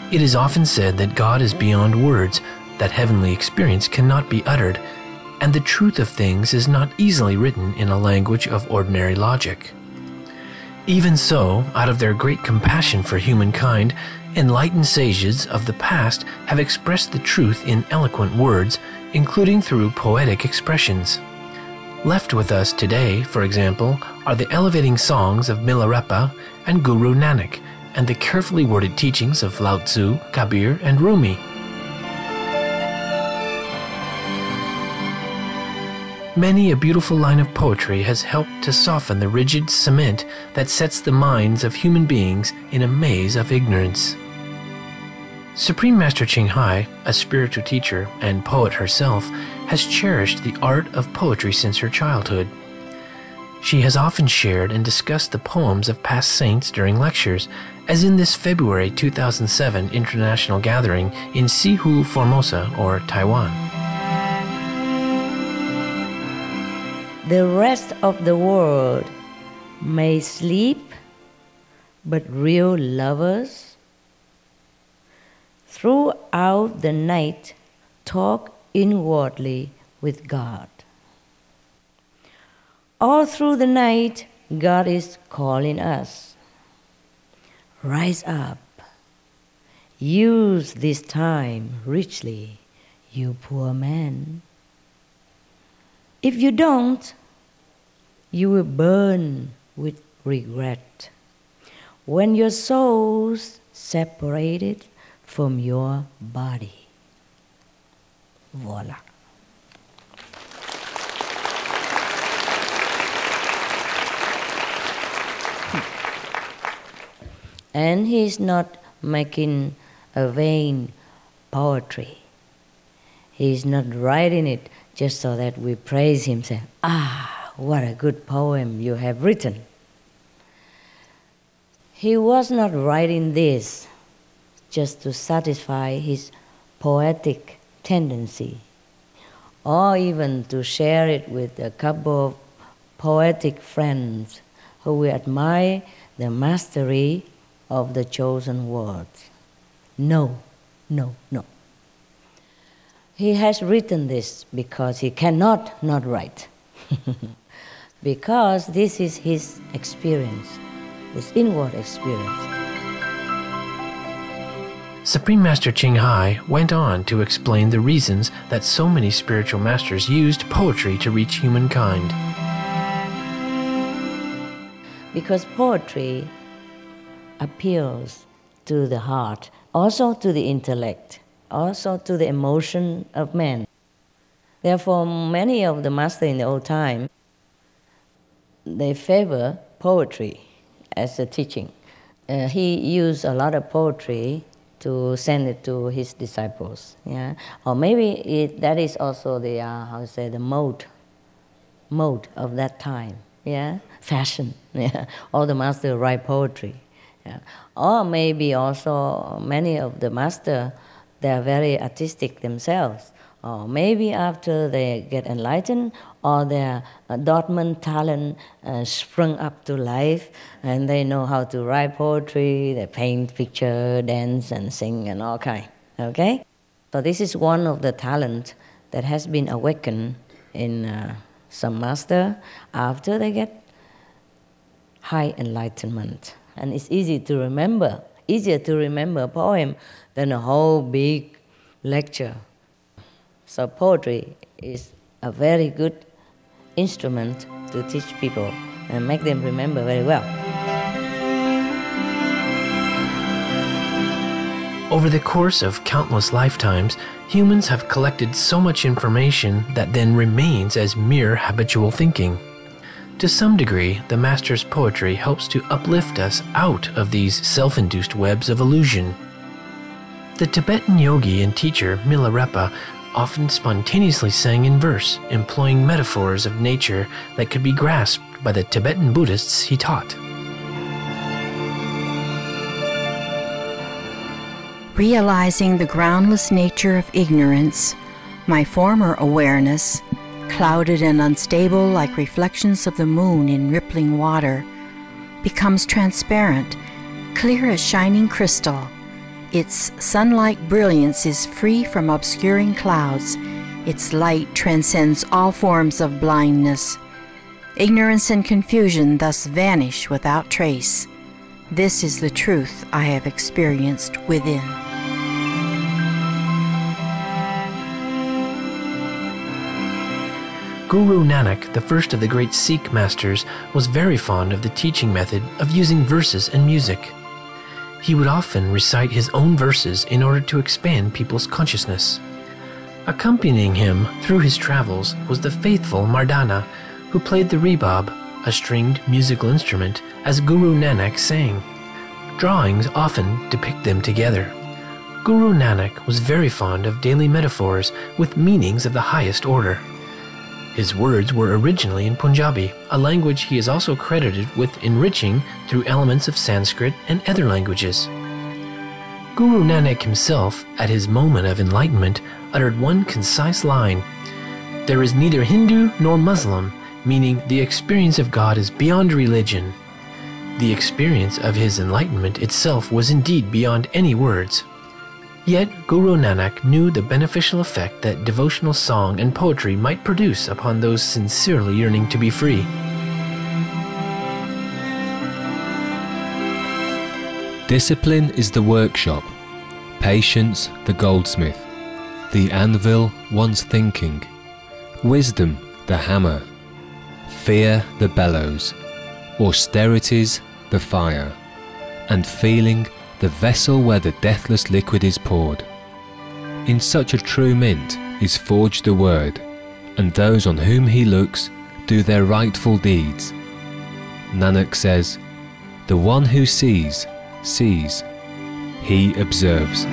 It is often said that God is beyond words, that heavenly experience cannot be uttered, and the truth of things is not easily written in a language of ordinary logic. Even so, out of their great compassion for humankind, enlightened sages of the past have expressed the truth in eloquent words, including through poetic expressions. Left with us today, for example, are the elevating songs of Milarepa and Guru Nanak, and the carefully worded teachings of Lao Tzu, Kabir, and Rumi. Many a beautiful line of poetry has helped to soften the rigid cement that sets the minds of human beings in a maze of ignorance. Supreme Master Ching Hai, a spiritual teacher and poet herself, has cherished the art of poetry since her childhood. She has often shared and discussed the poems of past saints during lectures, as in this February 2007 international gathering in Sihu, Formosa, or Taiwan. The rest of the world may sleep, but real lovers throughout the night talk inwardly with God. All through the night, God is calling us. Rise up. Use this time richly, you poor man. If you don't, you will burn with regret when your soul's separated from your body. Voila. And he's not making a vain poetry. He's not writing it just so that we praise him, say, "Ah, what a good poem you have written." He was not writing this just to satisfy his poetic tendency, or even to share it with a couple of poetic friends who will admire the mastery of the chosen words. No, no, no. He has written this because he cannot not write. Because this is his experience, his inward experience. Supreme Master Ching Hai went on to explain the reasons that so many spiritual masters used poetry to reach humankind. Because poetry appeals to the heart, also to the intellect, also to the emotion of man. Therefore, many of the masters in the old time, they favor poetry as a teaching. He used a lot of poetry to send it to his disciples, yeah. Or maybe that is also the the mode of that time, yeah, fashion. Yeah, all the masters write poetry, yeah. Or maybe also many of the masters, they are very artistic themselves. Or maybe after they get enlightened, or their dormant talent sprung up to life, and they know how to write poetry, they paint picture, dance and sing and all kind. Okay? So this is one of the talent that has been awakened in some master after they get high enlightenment. And it's easier to remember a poem than a whole big lecture. So poetry is a very good instrument to teach people and make them remember very well. Over the course of countless lifetimes, humans have collected so much information that then remains as mere habitual thinking. To some degree, the Master's poetry helps to uplift us out of these self-induced webs of illusion. The Tibetan yogi and teacher Milarepa often spontaneously sang in verse, employing metaphors of nature that could be grasped by the Tibetan Buddhists he taught. Realizing the groundless nature of ignorance, my former awareness, clouded and unstable like reflections of the moon in rippling water, becomes transparent, clear as shining crystal, Its sun-like brilliance is free from obscuring clouds. Its light transcends all forms of blindness. Ignorance and confusion thus vanish without trace. This is the truth I have experienced within. Guru Nanak, the first of the great Sikh masters, was very fond of the teaching method of using verses and music. He would often recite his own verses in order to expand people's consciousness. Accompanying him through his travels was the faithful Mardana, who played the rebab, a stringed musical instrument, as Guru Nanak sang. Drawings often depict them together. Guru Nanak was very fond of daily metaphors with meanings of the highest order. His words were originally in Punjabi, a language he is also credited with enriching through elements of Sanskrit and other languages. Guru Nanak himself, at his moment of enlightenment, uttered one concise line: "There is neither Hindu nor Muslim," meaning the experience of God is beyond religion. The experience of his enlightenment itself was indeed beyond any words. Yet Guru Nanak knew the beneficial effect that devotional song and poetry might produce upon those sincerely yearning to be free. Discipline is the workshop, patience the goldsmith, the anvil one's thinking, wisdom the hammer, fear the bellows, austerities the fire, and feeling the vessel where the deathless liquid is poured. In such a true mint is forged the word, and those on whom he looks do their rightful deeds. Nanak says, "The one who sees, sees. He observes."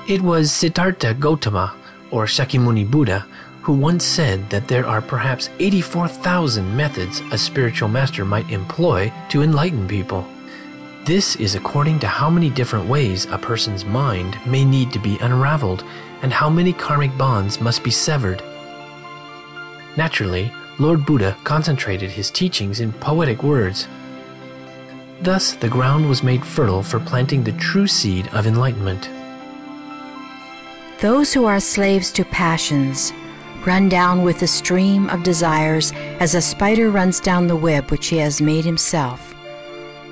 It was Siddhartha Gautama, or Shakyamuni Buddha, who once said that there are perhaps 84,000 methods a spiritual master might employ to enlighten people. This is according to how many different ways a person's mind may need to be unraveled and how many karmic bonds must be severed. Naturally, Lord Buddha concentrated his teachings in poetic words. Thus, the ground was made fertile for planting the true seed of enlightenment. Those who are slaves to passions run down with the stream of desires as a spider runs down the web which he has made himself.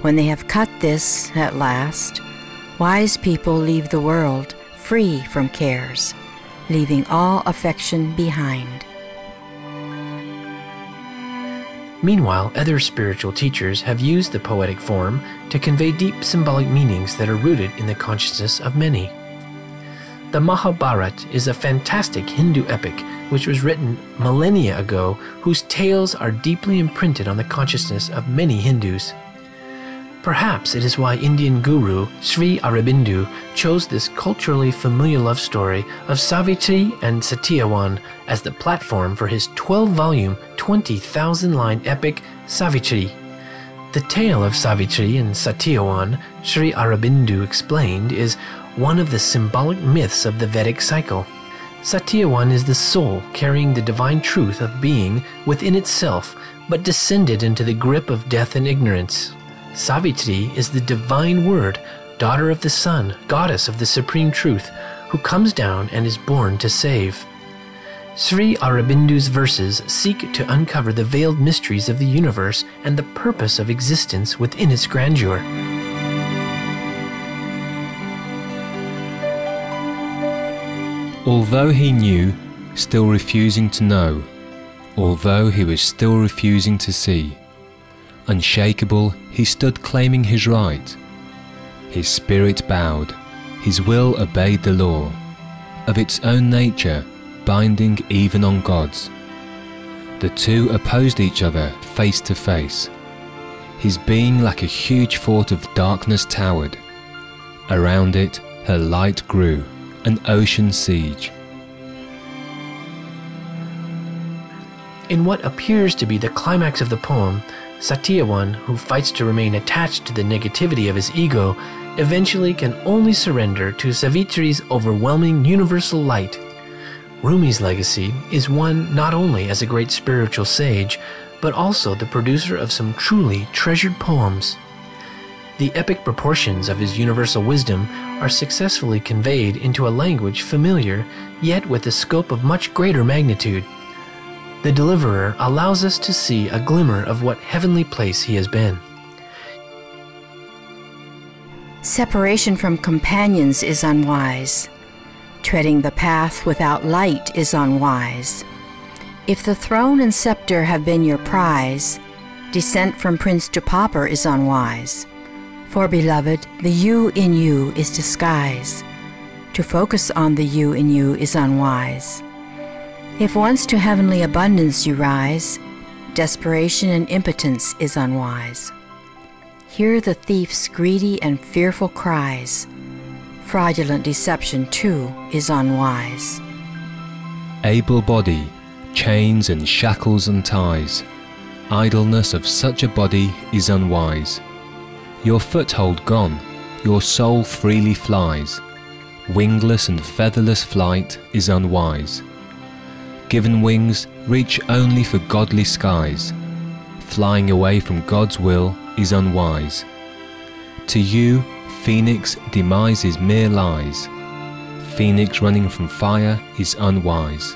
When they have cut this at last, wise people leave the world free from cares, leaving all affection behind. Meanwhile, other spiritual teachers have used the poetic form to convey deep symbolic meanings that are rooted in the consciousness of many. The Mahabharata is a fantastic Hindu epic which was written millennia ago, whose tales are deeply imprinted on the consciousness of many Hindus. Perhaps it is why Indian guru Sri Aurobindo chose this culturally familiar love story of Savitri and Satyavan as the platform for his 12-volume, 20,000-line epic Savitri. The tale of Savitri and Satyavan, Sri Aurobindo explained, is one of the symbolic myths of the Vedic cycle. Satyavan is the soul carrying the divine truth of being within itself, but descended into the grip of death and ignorance. Savitri is the divine word, daughter of the sun, goddess of the supreme truth, who comes down and is born to save. Sri Aurobindo's verses seek to uncover the veiled mysteries of the universe and the purpose of existence within its grandeur. Although he knew, still refusing to know, although he was still refusing to see, unshakable he stood claiming his right. His spirit bowed, his will obeyed the law, of its own nature binding even on God's. The two opposed each other face to face. His being like a huge fort of darkness towered. Around it her light grew, an ocean siege. In what appears to be the climax of the poem, Satyavan, who fights to remain attached to the negativity of his ego, eventually can only surrender to Savitri's overwhelming universal light. Rumi's legacy is one not only as a great spiritual sage, but also the producer of some truly treasured poems. the epic proportions of his universal wisdom are successfully conveyed into a language familiar, yet with a scope of much greater magnitude. The deliverer allows us to see a glimmer of what heavenly place he has been. Separation from companions is unwise. Treading the path without light is unwise. If the throne and scepter have been your prize, descent from prince to pauper is unwise. For, beloved, the you in you is disguise. To focus on the you in you is unwise. If once to heavenly abundance you rise, desperation and impotence is unwise. Hear the thief's greedy and fearful cries. Fraudulent deception, too, is unwise. Able body, chains and shackles and ties. Idleness of such a body is unwise. Your foothold gone, your soul freely flies. Wingless and featherless flight is unwise. Given wings, reach only for godly skies. Flying away from God's will is unwise. To you, Phoenix demise is mere lies. Phoenix running from fire is unwise.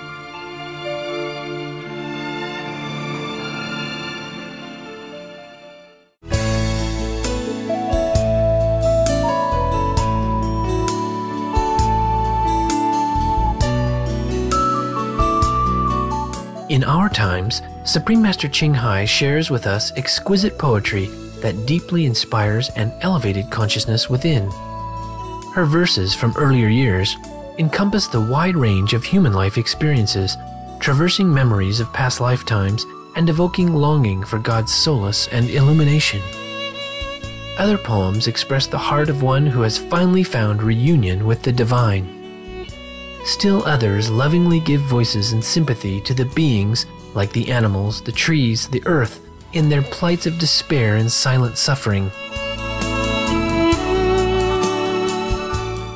In our times, Supreme Master Ching Hai shares with us exquisite poetry that deeply inspires an elevated consciousness within. Her verses from earlier years encompass the wide range of human life experiences, traversing memories of past lifetimes and evoking longing for God's solace and illumination. Other poems express the heart of one who has finally found reunion with the divine. Still others lovingly give voices and sympathy to the beings like the animals, the trees, the earth, in their plights of despair and silent suffering.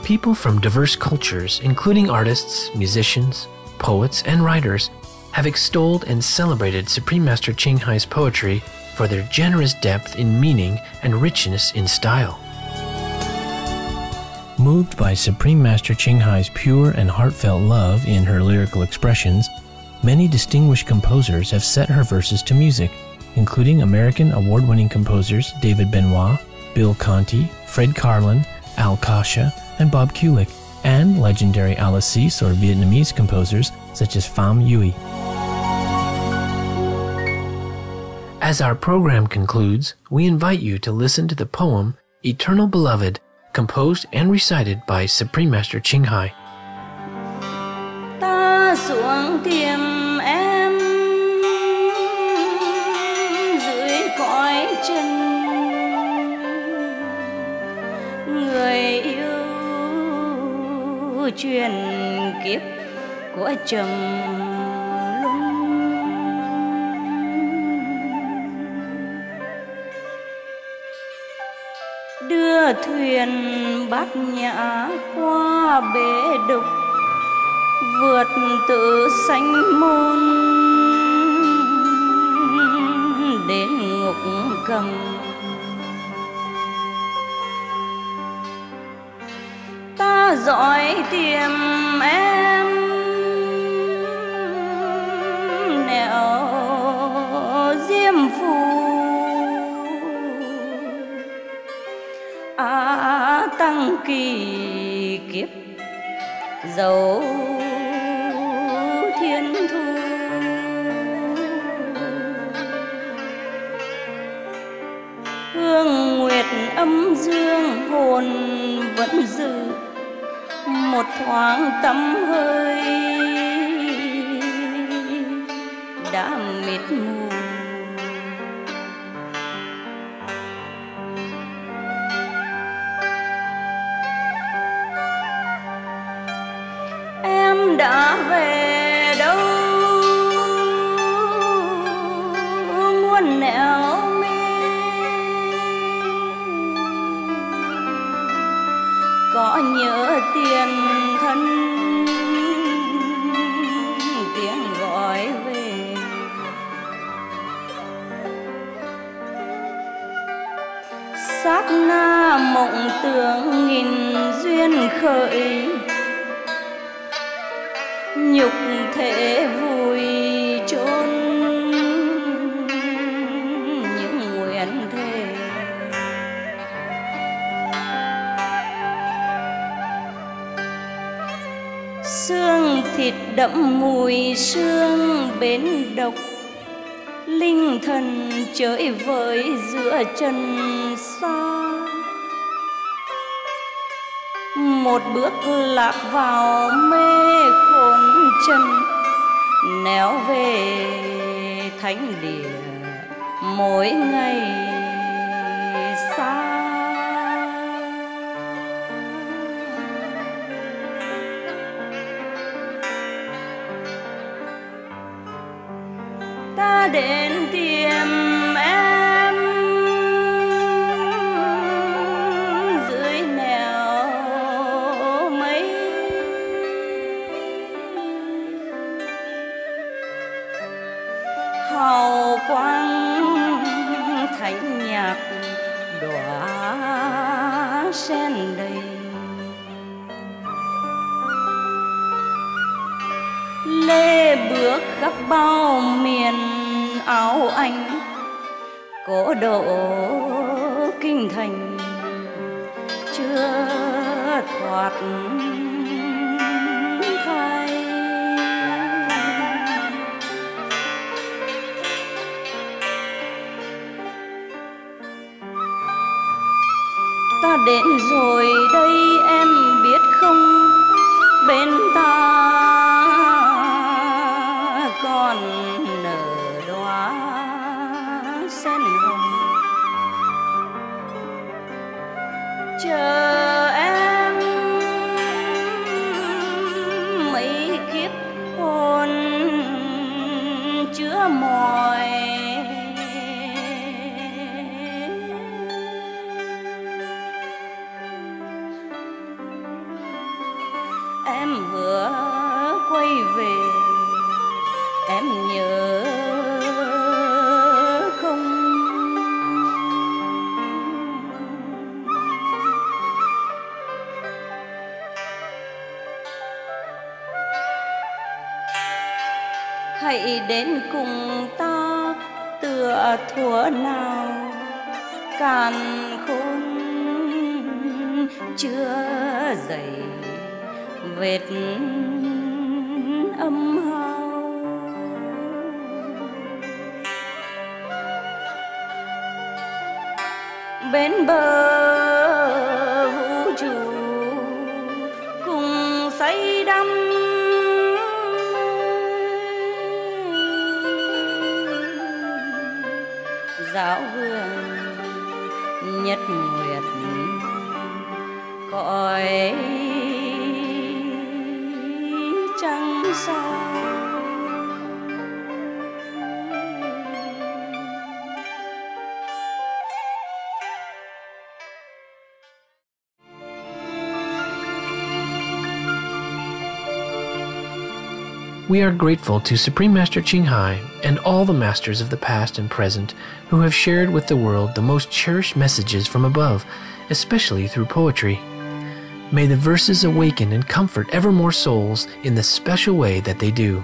People from diverse cultures, including artists, musicians, poets, and writers, have extolled and celebrated Supreme Master Ching Hai's poetry for their generous depth in meaning and richness in style. Moved by Supreme Master Ching Hai's pure and heartfelt love in her lyrical expressions, many distinguished composers have set her verses to music, including American award-winning composers David Benoit, Bill Conti, Fred Karlin, Al Kasha, and Bob Kulick, and legendary Alicis or Vietnamese composers such as Pham Huy. As our program concludes, we invite you to listen to the poem Eternal Beloved, composed and recited by Supreme Master Ching Hai. Ta xuống tìm em dưới cõi chân, người yêu truyền kiếp của trầm luân. Đưa thuyền bát nhã qua bể đục, vượt tự sanh môn đến ngục cầm. Ta dõi tìm em nẻo diêm phù, tăng kỳ kiếp dấu thiên thu. Hương nguyệt âm dương hồn vẫn giữ một thoáng tắm hơi đã mịt mù. Em đã về đâu muôn nẻo mi, có nhớ tiền thân tiếng gọi về. tưởng nghìn duyên khởi, nhục thể vùi chôn những nguyện thề. Xương thịt đậm mùi sương bến độc, linh thần chơi vơi giữa trần xa. Một bước lạc vào mê khốn chân, néo về thánh địa mỗi ngày xa. Ta đến tìm em dưới nẻo mây, hào quang thánh nhạc đóa sen đầy. Lê bước khắp bao miền áo anh, cổ độ kinh thành chưa thoát thai. Ta đến rồi đây em biết không, bên ta còn nở đóa sen hồng. Chờ em mấy kiếp hồn chứa mỏi, em hứa quay về, em nhớ không? Hãy đến cùng ta tựa thuở nào, càn khôn chưa dậy vệt âm hao. Bên bờ vũ trụ cùng say đắm, giáo hương nhất nguyệt cõi trăng sao. We are grateful to Supreme Master Ching Hai and all the masters of the past and present who have shared with the world the most cherished messages from above, especially through poetry. May the verses awaken and comfort ever more souls in the special way that they do.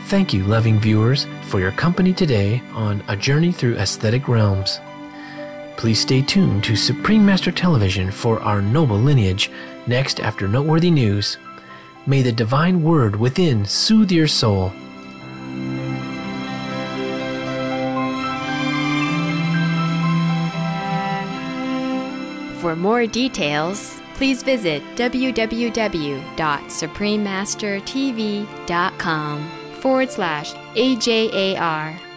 Thank you, loving viewers, for your company today on A Journey Through Aesthetic Realms. Please stay tuned to Supreme Master Television for our noble lineage next after noteworthy news. May the divine word within soothe your soul. For more details, please visit www.suprememastertv.com/AJAR.